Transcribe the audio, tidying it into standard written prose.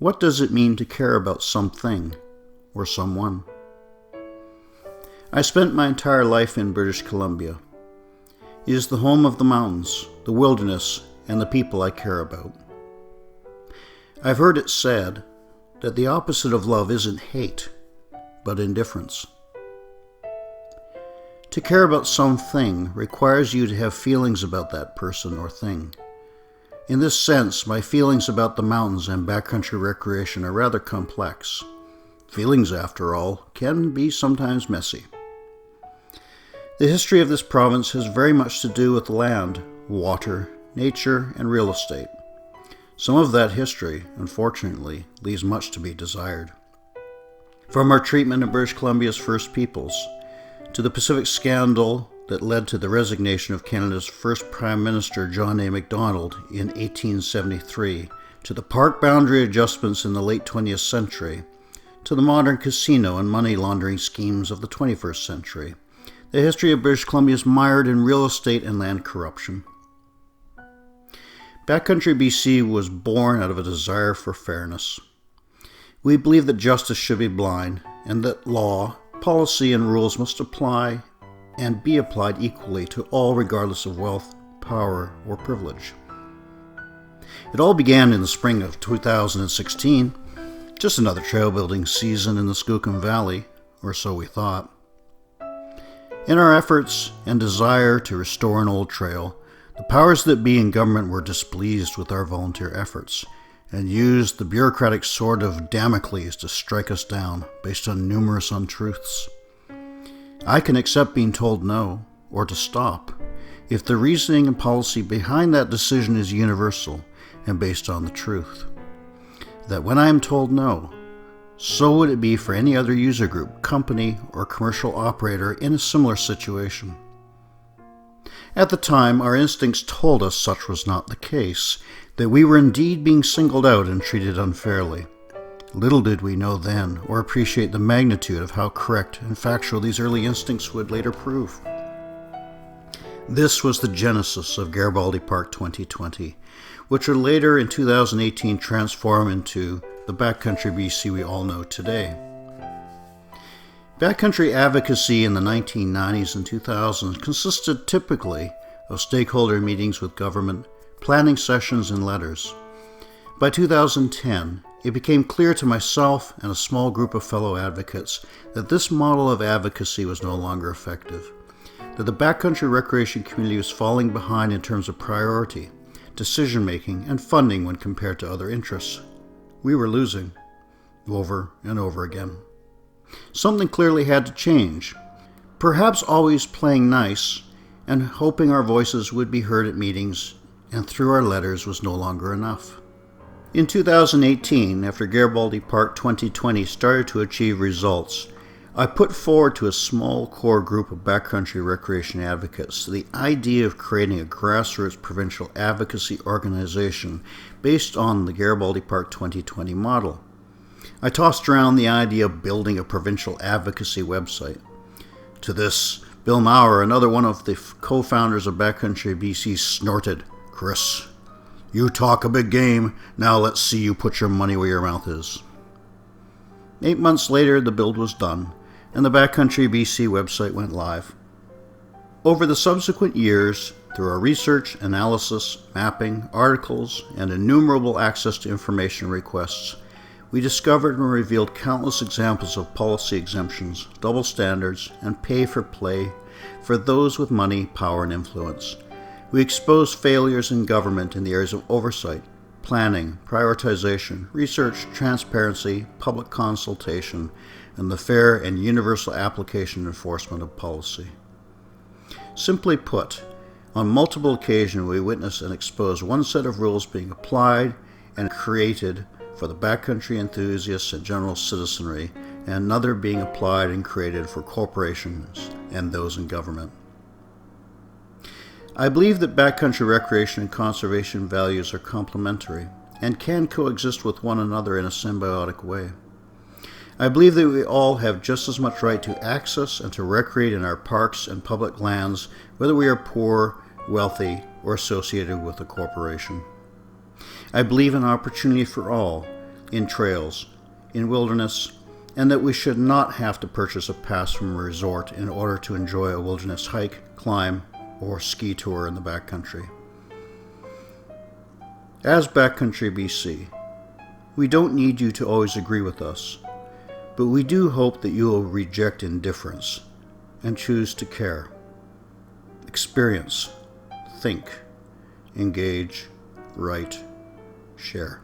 What does it mean to care about something or someone? I spent my entire life in British Columbia. It is the home of the mountains, the wilderness, and the people I care about. I've heard it said that the opposite of love isn't hate, but indifference. To care about something requires you to have feelings about that person or thing. In this sense, my feelings about the mountains and backcountry recreation are rather complex. Feelings, after all, can be sometimes messy. The history of this province has very much to do with land, water, nature, and real estate. Some of that history, unfortunately, leaves much to be desired. From our treatment of British Columbia's First Peoples, to the Pacific scandal that led to the resignation of Canada's first Prime Minister John A. Macdonald in 1873, to the park boundary adjustments in the late 20th century, to the modern casino and money laundering schemes of the 21st century, the history of British Columbia is mired in real estate and land corruption. Backcountry BC was born out of a desire for fairness. We believe that justice should be blind, and that law, policy, and rules must apply and be applied equally to all regardless of wealth, power, or privilege. It all began in the spring of 2016, just another trail building season in the Skookum Valley, or so we thought. In our efforts and desire to restore an old trail, the powers that be in government were displeased with our volunteer efforts and used the bureaucratic sword of Damocles to strike us down based on numerous untruths. I can accept being told no, or to stop, if the reasoning and policy behind that decision is universal and based on the truth. That when I am told no, so would it be for any other user group, company, or commercial operator in a similar situation. At the time, our instincts told us such was not the case, that we were indeed being singled out and treated unfairly. Little did we know then, or appreciate the magnitude of how correct and factual these early instincts would later prove. This was the genesis of Garibaldi Park 2020, which would later in 2018 transform into the Backcountry BC we all know today. Backcountry advocacy in the 1990s and 2000s consisted typically of stakeholder meetings with government, planning sessions, and letters. By 2010, it became clear to myself and a small group of fellow advocates that this model of advocacy was no longer effective, that the backcountry recreation community was falling behind in terms of priority, decision-making, and funding when compared to other interests. We were losing, over and over again. Something clearly had to change. Perhaps always playing nice and hoping our voices would be heard at meetings and through our letters was no longer enough. In 2018, after Garibaldi Park 2020 started to achieve results, I put forward to a small core group of backcountry recreation advocates the idea of creating a grassroots provincial advocacy organization based on the Garibaldi Park 2020 model. I tossed around the idea of building a provincial advocacy website. To this, Bill Maurer, another one of the co-founders of Backcountry BC, snorted, "Chris, you talk a big game, now let's see you put your money where your mouth is." 8 months later, the build was done, and the Backcountry BC website went live. Over the subsequent years, through our research, analysis, mapping, articles, and innumerable access to information requests, we discovered and revealed countless examples of policy exemptions, double standards, and pay for play for those with money, power, and influence. We exposed failures in government in the areas of oversight, planning, prioritization, research, transparency, public consultation, and the fair and universal application and enforcement of policy. Simply put, on multiple occasions we witnessed and exposed one set of rules being applied and created for the backcountry enthusiasts and general citizenry, and another being applied and created for corporations and those in government. I believe that backcountry recreation and conservation values are complementary and can coexist with one another in a symbiotic way. I believe that we all have just as much right to access and to recreate in our parks and public lands, whether we are poor, wealthy, or associated with a corporation. I believe in opportunity for all, in trails, in wilderness, and that we should not have to purchase a pass from a resort in order to enjoy a wilderness hike, climb, or ski tour in the backcountry. As Backcountry BC, we don't need you to always agree with us, but we do hope that you will reject indifference and choose to care, experience, think, engage, write, share.